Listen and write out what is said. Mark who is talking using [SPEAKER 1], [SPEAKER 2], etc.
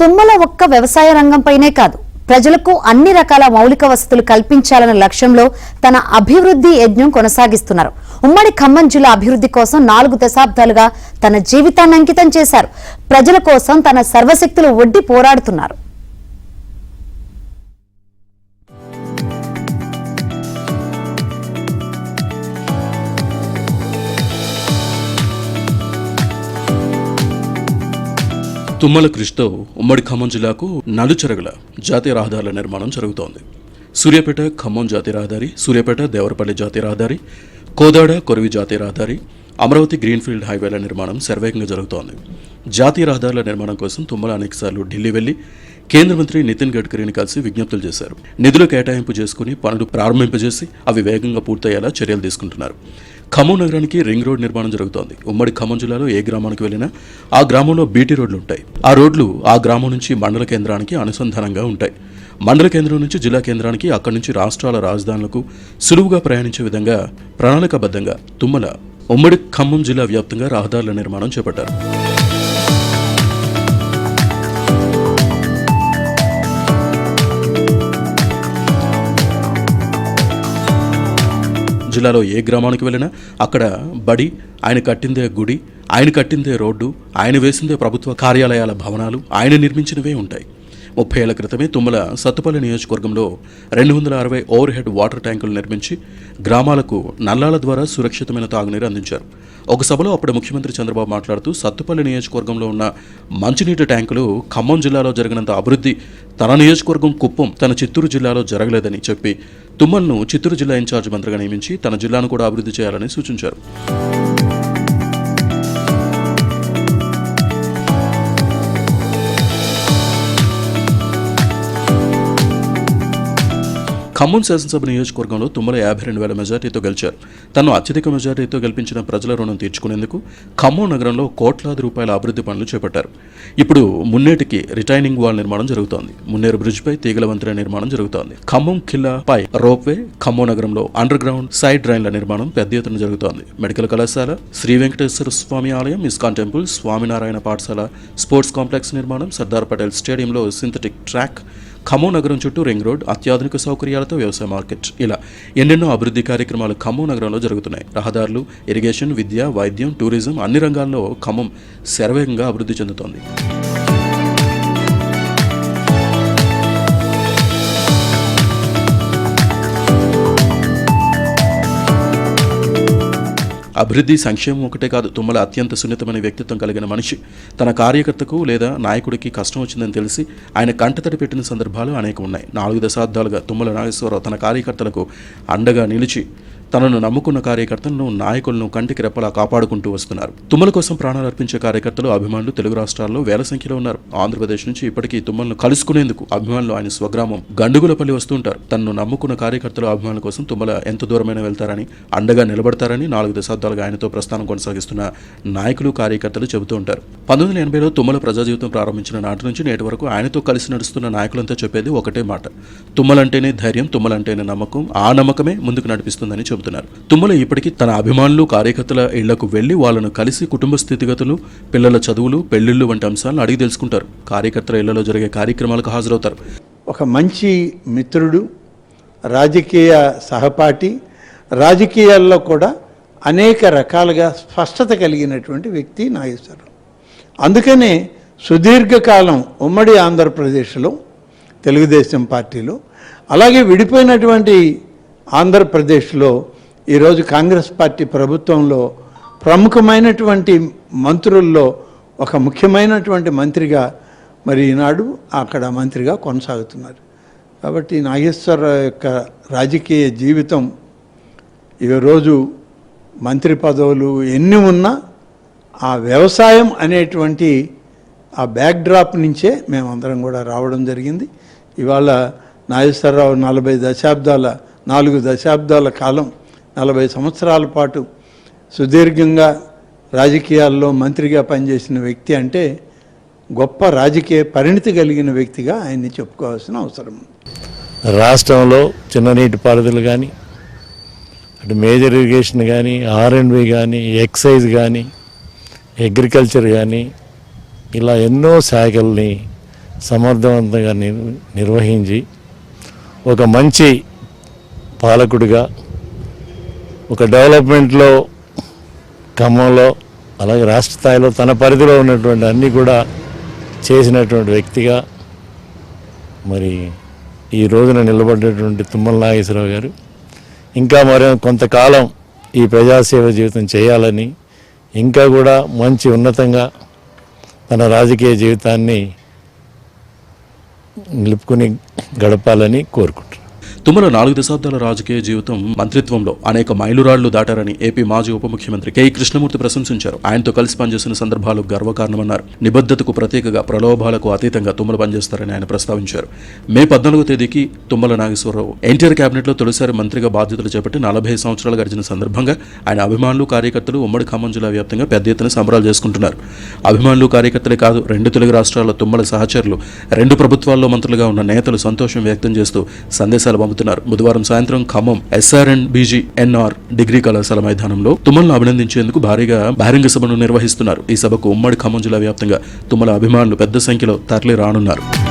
[SPEAKER 1] తుమ్మల ఒక్క వ్యవసాయ రంగంపైనే కాదు, ప్రజలకు అన్ని రకాల మౌలిక వసతులు కల్పించాలన్న లక్ష్యంలో తన అభివృద్ధి యజ్ఞం కొనసాగిస్తున్నారు. ఉమ్మడి ఖమ్మం జిల్లా అభివృద్ధి కోసం 4 దశాబ్దాలుగా తన జీవితాన్ని అంకితం చేశారు. ప్రజల కోసం తన సర్వశక్తులు ఒడ్డి పోరాడుతున్నారు.
[SPEAKER 2] తుమ్మల కృషితో ఉమ్మడి ఖమ్మం జిల్లాకు నలుచెరగల జాతీయ రహదారుల నిర్మాణం జరుగుతోంది. సూర్యాపేట ఖమ్మం జాతీయ రహదారి, సూర్యాపేట దేవరపల్లి జాతీయ రహదారి, కోదాడ కొరవి జాతీయ రహదారి, అమరావతి గ్రీన్ఫీల్డ్ హైవేల నిర్మాణం శరవేగంగా జరుగుతోంది. జాతీయ రహదారుల నిర్మాణం కోసం తుమ్మల అనేకసార్లు ఢిల్లీ వెళ్లి కేంద్ర మంత్రి నితిన్ గడ్కరీని కలిసి విజ్ఞప్తులు చేశారు. నిధులు కేటాయింపు చేసుకుని పనులు ప్రారంభింపజేసి అవి వేగంగా పూర్తయ్యేలా చర్యలు తీసుకుంటున్నారు. ఖమ్మం నగరానికి రింగ్ రోడ్ నిర్మాణం జరుగుతోంది. ఉమ్మడి ఖమ్మం జిల్లాలో ఏ గ్రామానికి వెళ్ళినా ఆ గ్రామంలో బీటీ రోడ్లు ఉంటాయి. ఆ రోడ్లు ఆ గ్రామం నుంచి మండల కేంద్రానికి అనుసంధానంగా ఉంటాయి. మండల కేంద్రం నుంచి జిల్లా కేంద్రానికి, అక్కడి నుంచి రాష్ట్రాల రాజధానులకు సులువుగా ప్రయాణించే విధంగా ప్రణాళికాబద్ధంగా తుమ్మల ఉమ్మడి ఖమ్మం జిల్లా వ్యాప్తంగా రహదారుల నిర్మాణం చేపట్టారు. జిల్లాలో ఏ గ్రామానికి వెళ్ళినా అక్కడ బడి, ఆయన కట్టిందే గుడి, ఆయన కట్టిందే రోడ్డు, ఆయన వేసిందే ప్రభుత్వ కార్యాలయాల భవనాలు, ఆయన నిర్మించినవే ఉంటాయి. 30 ఏళ్ల క్రితమే తుమ్మల సత్తుపల్లి నియోజకవర్గంలో 260 ఓవర్ హెడ్ వాటర్ ట్యాంకులు నిర్మించి గ్రామాలకు నల్లాల ద్వారా సురక్షితమైన తాగునీరు అందించారు. ఒక సభలో అప్పుడు ముఖ్యమంత్రి చంద్రబాబు మాట్లాడుతూ సత్తుపల్లి నియోజకవర్గంలో ఉన్న మంచినీటి ట్యాంకులు ఖమ్మం జిల్లాలో జరిగినంత అభివృద్ధి తన నియోజకవర్గం కుప్పం, తన చిత్తూరు జిల్లాలో జరగలేదని చెప్పి తుమ్మల్ను చిత్తూరు జిల్లా ఇన్ఛార్జ్ మంత్రిగా నియమించి తన జిల్లాను కూడా అభివృద్ధి చేయాలని సూచించారు. ఖమ్మం శాసనసభ నియోజకవర్గంలో తుమ్మల 52,000 మెజార్టీతో గెలిచారు. తను అత్యధిక మెజార్టీతో గెలిపించిన ప్రజల రుణం తీర్చుకునేందుకు ఖమ్మం నగరంలో కోట్లాది రూపాయల అభివృద్ధి పనులు చేపట్టారు. ఇప్పుడు మున్నేటికి రిటైనింగ్ వాల్ నిర్మాణం జరుగుతోంది. మున్నేరు బ్రిడ్జ్పై తీగల వంతెన నిర్మాణం జరుగుతోంది. ఖమ్మం ఖిల్లా పై రోప్వే, ఖమ్మం నగరంలో అండర్ గ్రౌండ్ సైడ్ డ్రైన్ల నిర్మాణం పెద్ద ఎత్తున జరుగుతోంది. మెడికల్ కళాశాల, శ్రీ వెంకటేశ్వర స్వామి ఆలయం, ఇస్కాన్ టెంపుల్, స్వామినారాయణ పాఠశాల, స్పోర్ట్స్ కాంప్లెక్స్ నిర్మాణం, సర్దార్ పటేల్ స్టేడియంలో సింథటిక్ ట్రాక్, ఖమ్మం నగరం చుట్టూ రింగ్ రోడ్, అత్యాధునిక సౌకర్యాలతో వ్యవసాయ మార్కెట్, ఇలా ఎన్నెన్నో అభివృద్ధి కార్యక్రమాలు ఖమ్మం నగరంలో జరుగుతున్నాయి. రహదారులు, ఇరిగేషన్, విద్య, వైద్యం, టూరిజం అన్ని రంగాల్లో ఖమ్మం శరవేగంగా అభివృద్ధి చెందుతోంది. అభివృద్ధి, సంక్షేమం ఒకటే కాదు. తుమ్మల అత్యంత సున్నితమైన వ్యక్తిత్వం కలిగిన మనిషి. తన కార్యకర్తకు లేదా నాయకుడికి కష్టం వచ్చిందని తెలిసి ఆయన కంటతడి పెట్టిన సందర్భాలు అనేకం ఉన్నాయి. 4 దశాబ్దాలుగా తుమ్మల నాగేశ్వరరావు తన కార్యకర్తలకు అండగా నిలిచి తనను నమ్ముకున్న కార్యకర్తలను, నాయకులను కంటికి రెప్పలా కాపాడుకుంటూ వస్తున్నారు. తుమ్మల కోసం ప్రాణాలు అర్పించే కార్యకర్తలు, అభిమానులు తెలుగు రాష్ట్రాల్లో వేల సంఖ్యలో ఉన్నారు. ఆంధ్రప్రదేశ్ నుంచి ఇప్పటికీ తుమ్మలను కలుసుకునేందుకు అభిమానులు ఆయన స్వగ్రామం గండుగులపల్లి వస్తుంటారు. తనను నమ్ముకున్న కార్యకర్తలు, అభిమానుల కోసం తుమ్మల ఎంత దూరమైనా వెళ్తారని, అండగా నిలబడతారని 4 దశాబ్దాలుగా ఆయనతో ప్రస్థానం కొనసాగిస్తున్న నాయకులు, కార్యకర్తలు చెబుతూ ఉంటారు. 1980లో తుమ్మల ప్రజా జీవితం ప్రారంభించిన నాటి నుంచి నేటి వరకు ఆయనతో కలిసి నడుస్తున్న నాయకులంతా చెప్పేది ఒకటే మాట: తుమ్మలంటేనే ధైర్యం, తుమ్మలంటేనే నమ్మకం, ఆ నమ్మకమే ముందుకు నడిపిస్తుందని చెబుతున్నారు. తుమ్మల ఇప్పటికీ తన అభిమానులు, కార్యకర్తల ఇళ్లకు వెళ్లి వాళ్ళను కలిసి కుటుంబ స్థితిగతులు, పిల్లల చదువులు, పెళ్లిళ్లు వంటి అంశాలను అడిగి తెలుసుకుంటారు. కార్యకర్తల ఇళ్లలో జరిగే కార్యక్రమాలకు హాజరవుతారు.
[SPEAKER 3] ఒక మంచి మిత్రుడు, రాజకీయ సహపాఠి, రాజకీయాల్లో కూడా అనేక రకాలుగా స్పష్టత కలిగినటువంటి వ్యక్తి నాగేశ్వరరావు. అందుకనే సుదీర్ఘకాలం ఉమ్మడి ఆంధ్రప్రదేశ్లో తెలుగుదేశం పార్టీలో, అలాగే విడిపోయినటువంటి ఆంధ్రప్రదేశ్లో ఈరోజు కాంగ్రెస్ పార్టీ ప్రభుత్వంలో ప్రముఖమైనటువంటి మంత్రుల్లో ఒక ముఖ్యమైనటువంటి మంత్రిగా మరి ఈనాడు అక్కడ మంత్రిగా కొనసాగుతున్నారు. కాబట్టి నాగేశ్వరరావు యొక్క రాజకీయ జీవితం ఈరోజు మంత్రి పదవులు ఎన్ని ఉన్నా ఆ వ్యవసాయం అనేటువంటి ఆ బ్యాక్డ్రాప్ నుంచే మేమందరం కూడా రావడం జరిగింది. ఇవాళ నాగేశ్వరరావు 4 దశాబ్దాల కాలం, 40 సంవత్సరాల పాటు సుదీర్ఘంగా రాజకీయాల్లో మంత్రిగా పనిచేసిన వ్యక్తి అంటే గొప్ప రాజకీయ పరిణితి కలిగిన వ్యక్తిగా ఆయన్ని చెప్పుకోవాల్సిన అవసరం ఉంది.
[SPEAKER 4] రాష్ట్రంలో చిన్న నీటిపారుదల కానీ, అటు మేజర్ ఇరిగేషన్ కానీ, R&B కానీ, ఎక్సైజ్ కానీ, అగ్రికల్చర్ కానీ, ఇలా ఎన్నో శాఖల్ని సమర్థవంతంగా నిర్వహించి ఒక మంచి పాలకుడిగా ఒక డెవలప్మెంట్లో ఖమ్మంలో అలాగే రాష్ట్ర స్థాయిలో తన పరిధిలో ఉన్నటువంటి అన్నీ కూడా చేసినటువంటి వ్యక్తిగా మరి ఈ రోజున నిలబడ్డటువంటి తుమ్మల నాగేశ్వరరావు గారు ఇంకా మరి కొంతకాలం ఈ ప్రజాసేవ జీవితం చేయాలని ఇంకా కూడా మంచి ఉన్నతంగా తన రాజకీయ జీవితాన్ని నిలుపుకుని గడపాలని కోరుకుంటున్నాను.
[SPEAKER 2] తుమ్మల 4 దశాబ్దాల రాజకీయ జీవితం మంత్రిత్వంలో అనేక మైలురాళ్లు దాటారని ఏపీ మాజీ ఉప ముఖ్యమంత్రి కె కృష్ణమూర్తి ప్రశంసించారు. ఆయనతో కలిసి పనిచేసిన సందర్భాలు గర్వకారణమన్నారు. నిబద్ధతకు ప్రత్యేకగా ప్రలోభాలకు అతీతంగా తుమ్మల పనిచేస్తారని ఆయన ప్రస్తావించారు. మే 14వ తేదీకి తుమ్మల నాగేశ్వరరావు ఎన్టీఆర్ కేబినెట్లో తొలిసారి మంత్రిగా బాధ్యతలు చేపట్టి 40 సంవత్సరాలు గడిచిన సందర్భంగా ఆయన అభిమానులు కార్యకర్తలు ఉమ్మడి ఖమ్మం జిల్లా వ్యాప్తంగా పెద్ద ఎత్తున సంబరాలు చేసుకుంటున్నారు. అభిమానులు కార్యకర్తలే కాదు 2 తెలుగు రాష్ట్రాల్లో తుమ్మల సహచరులు 2 ప్రభుత్వాల్లో మంత్రులుగా ఉన్న నేతలు సంతోషం వ్యక్తం చేస్తూ సందేశాలు పంపుతున్నారు. బుధవారం సాయంత్రం ఖమ్మం SRNBGNR డిగ్రీ కళాశాల మైదానంలో తుమ్మలను అభినందించేందుకు భారీగా బహిరంగ సభను నిర్వహిస్తున్నారు. ఈ సభకు ఉమ్మడి ఖమ్మం జిల్లా వ్యాప్తంగా తుమ్మల అభిమానులు పెద్ద సంఖ్యలో తరలి రానున్నారు.